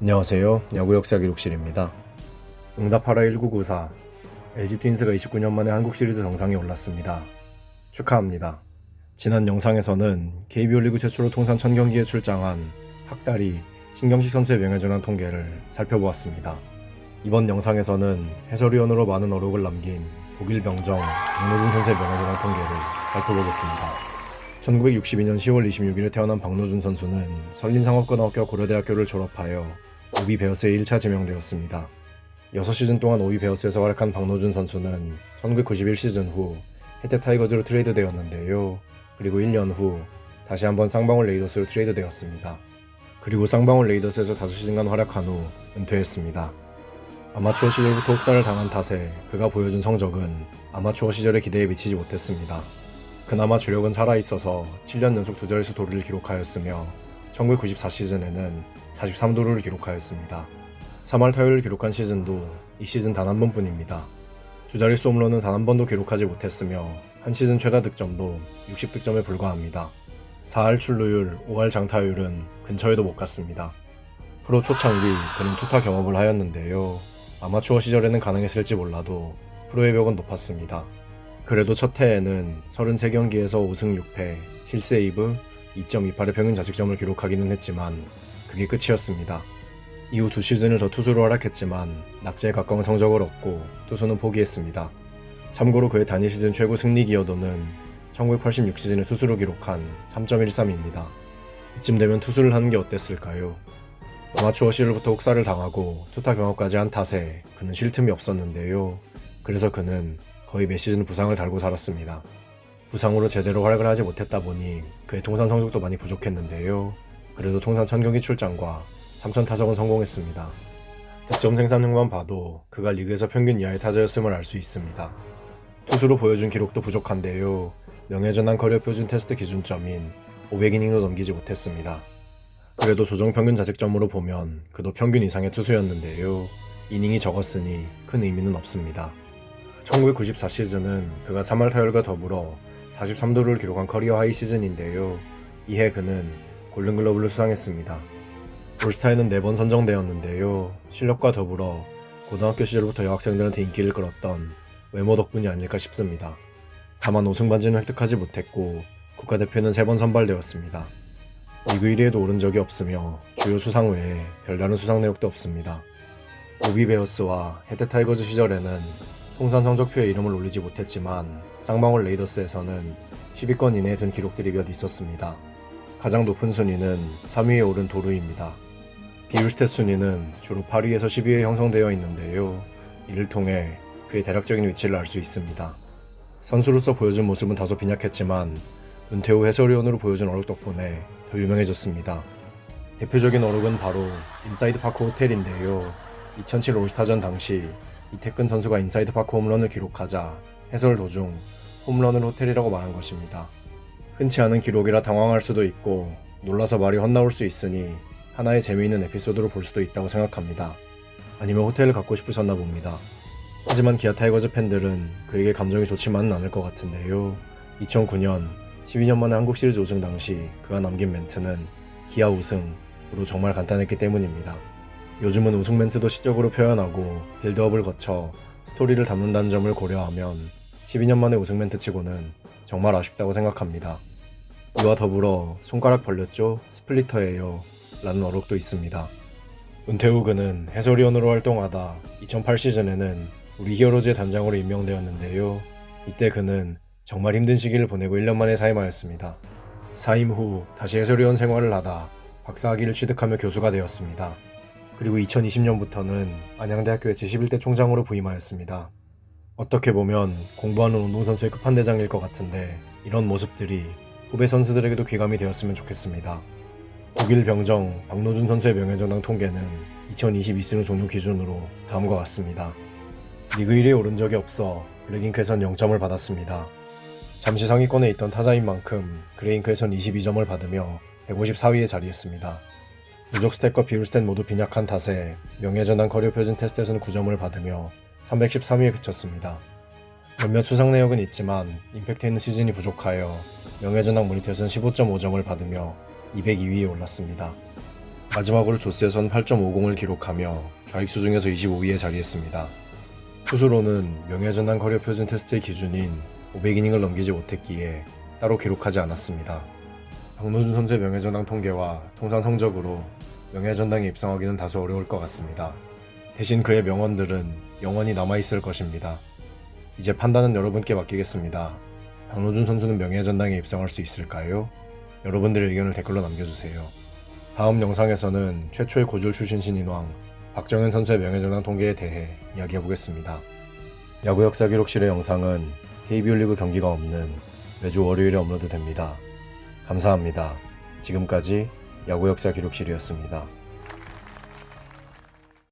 안녕하세요. 야구 역사 기록실입니다. 응답하라 1994. LG 트윈스가 29년 만에 한국 시리즈 정상에 올랐습니다. 축하합니다. 지난 영상에서는 KBO 리그 최초로 통산 1000경기에 출장한 학다리 신경식 선수의 명예전환 통계를 살펴보았습니다. 이번 영상에서는 해설위원으로 많은 어록을 남긴 독일 병정 박노준 선수의 명예전환 통계를 살펴보겠습니다. 1962년 10월 26일에 태어난 박노준 선수는 설린상업고등학교 고려대학교를 졸업하여 오비 베어스에 1차 지명되었습니다. 6시즌 동안 오비 베어스에서 활약한 박노준 선수는 1991 시즌 후 롯데 타이거즈로 트레이드되었는데요. 그리고 1년 후 다시 한번 쌍방울 레이더스로 트레이드되었습니다. 그리고 쌍방울 레이더스에서 5시즌간 활약한 후 은퇴했습니다. 아마추어 시절부터 혹사를 당한 탓에 그가 보여준 성적은 아마추어 시절의 기대에 미치지 못했습니다. 그나마 주력은 살아있어서 7년 연속 두 자릿수 도루를 기록하였으며 1994 시즌에는 43도루를 기록하였습니다. 3할 타율을 기록한 시즌도 이 시즌 단 한 번뿐입니다. 두 자릿수 홈런은 단 한 번도 기록하지 못했으며 한 시즌 최다 득점도 60득점에 불과합니다. 4할 출루율, 5할 장타율은 근처에도 못 갔습니다. 프로 초창기 그는 투타 경험을 하였는데요. 아마추어 시절에는 가능했을지 몰라도 프로의 벽은 높았습니다. 그래도 첫 해에는 33경기에서 5승 6패, 7세이브, 2.28의 평균 자책점을 기록하기는 했지만 그게 끝이었습니다. 이후 두 시즌을 더 투수로 활약했지만 낙제에 가까운 성적을 얻고 투수는 포기했습니다. 참고로 그의 단일 시즌 최고 승리 기여도는 1986 시즌에 투수로 기록한 3.13입니다. 이쯤 되면 투수를 하는 게 어땠을까요? 아마추어 시절부터 혹사를 당하고 투타 경험까지 한 탓에 그는 쉴 틈이 없었는데요. 그래서 그는 거의 매 시즌 부상을 달고 살았습니다. 부상으로 제대로 활약을 하지 못했다 보니 그의 통산 성적도 많이 부족했는데요. 그래도 통산 1000경기 출장과 3000타석은 성공했습니다. 득점 생산량만 봐도 그가 리그에서 평균 이하의 타자였음을 알 수 있습니다. 투수로 보여준 기록도 부족한데요. 명예전환 커리어 표준 테스트 기준점인 500이닝도 넘기지 못했습니다. 그래도 조정 평균 자책점으로 보면 그도 평균 이상의 투수였는데요. 이닝이 적었으니 큰 의미는 없습니다. 1994 시즌은 그가 3할 타율과 더불어 43도루를 기록한 커리어 하이 시즌인데요. 이해 그는 골든글러브를 수상했습니다. 올스타에는 4번 선정되었는데요. 실력과 더불어 고등학교 시절부터 여학생들한테 인기를 끌었던 외모 덕분이 아닐까 싶습니다. 다만 5승 반지는 획득하지 못했고 국가대표에는 3번 선발되었습니다. 리그 1위에도 오른 적이 없으며 주요 수상 외에 별다른 수상 내역도 없습니다. 오비 베어스와 롯데 타이거즈 시절에는 통산 성적표에 이름을 올리지 못했지만 쌍방울 레이더스에서는 10위권 이내에 든 기록들이 몇 있었습니다. 가장 높은 순위는 3위에 오른 도루입니다. 비율 스탯 순위는 주로 8위에서 10위에 형성되어 있는데요. 이를 통해 그의 대략적인 위치를 알 수 있습니다. 선수로서 보여준 모습은 다소 빈약했지만 은퇴 후 해설위원으로 보여준 어록 덕분에 더 유명해졌습니다. 대표적인 어록은 바로 인사이드 파크 호텔인데요. 2007 올스타전 당시 이태근 선수가 인사이드 파크 홈런을 기록하자 해설 도중 홈런을 호텔이라고 말한 것입니다. 흔치 않은 기록이라 당황할 수도 있고 놀라서 말이 헛나올 수 있으니 하나의 재미있는 에피소드로 볼 수도 있다고 생각합니다. 아니면 호텔을 갖고 싶으셨나 봅니다. 하지만 기아 타이거즈 팬들은 그에게 감정이 좋지만은 않을 것 같은데요. 2009년 12년 만에 한국 시리즈 우승 당시 그가 남긴 멘트는 기아 우승으로 정말 간단했기 때문입니다. 요즘은 우승 멘트도 시적으로 표현하고 빌드업을 거쳐 스토리를 담는다는 점을 고려하면 12년 만에 우승 멘트 치고는 정말 아쉽다고 생각합니다. 이와 더불어 손가락 벌렸죠? 스플리터예요 라는 어록도 있습니다. 은퇴 후 그는 해설위원으로 활동하다 2008 시즌에는 우리 히어로즈의 단장으로 임명되었는데요. 이때 그는 정말 힘든 시기를 보내고 1년 만에 사임하였습니다. 사임 후 다시 해설위원 생활을 하다 박사학위를 취득하며 교수가 되었습니다. 그리고 2020년부터는 안양대학교의 제11대 총장으로 부임하였습니다. 어떻게 보면 공부하는 운동선수의 끝판대장일 것 같은데 이런 모습들이 후배 선수들에게도 귀감이 되었으면 좋겠습니다. 독일 병정 박노준 선수의 명예전당 통계는 2022 시즌 종료 기준으로 다음과 같습니다. 리그 1위에 오른 적이 없어 블랙잉크에선 0점을 받았습니다. 잠시 상위권에 있던 타자인 만큼 그레잉크에선 22점을 받으며 154위에 자리했습니다. 누적 스탯과 비율 스탯 모두 빈약한 탓에 명예전당 커리어 표준 테스트에서는 9점을 받으며 313위에 그쳤습니다. 몇몇 수상 내역은 있지만 임팩트 있는 시즌이 부족하여 명예전당 모니터에서는 15.5점을 받으며 202위에 올랐습니다. 마지막으로 조스에선 8.50을 기록하며 좌익수 중에서 25위에 자리했습니다. 투수로는 명예전당 커리어 표준 테스트의 기준인 500이닝을 넘기지 못했기에 따로 기록하지 않았습니다. 박노준 선수의 명예전당 통계와 통산 성적으로 명예전당에 입성하기는 다소 어려울 것 같습니다. 대신 그의 명언들은 영원히 남아있을 것입니다. 이제 판단은 여러분께 맡기겠습니다. 박노준 선수는 명예전당에 입성할 수 있을까요? 여러분들의 의견을 댓글로 남겨주세요. 다음 영상에서는 최초의 고졸 출신 신인왕 박정현 선수의 명예전당 통계에 대해 이야기해보겠습니다. 야구 역사 기록실의 영상은 KBO 리그 경기가 없는 매주 월요일에 업로드됩니다. 감사합니다. 지금까지 야구 역사 기록실이었습니다.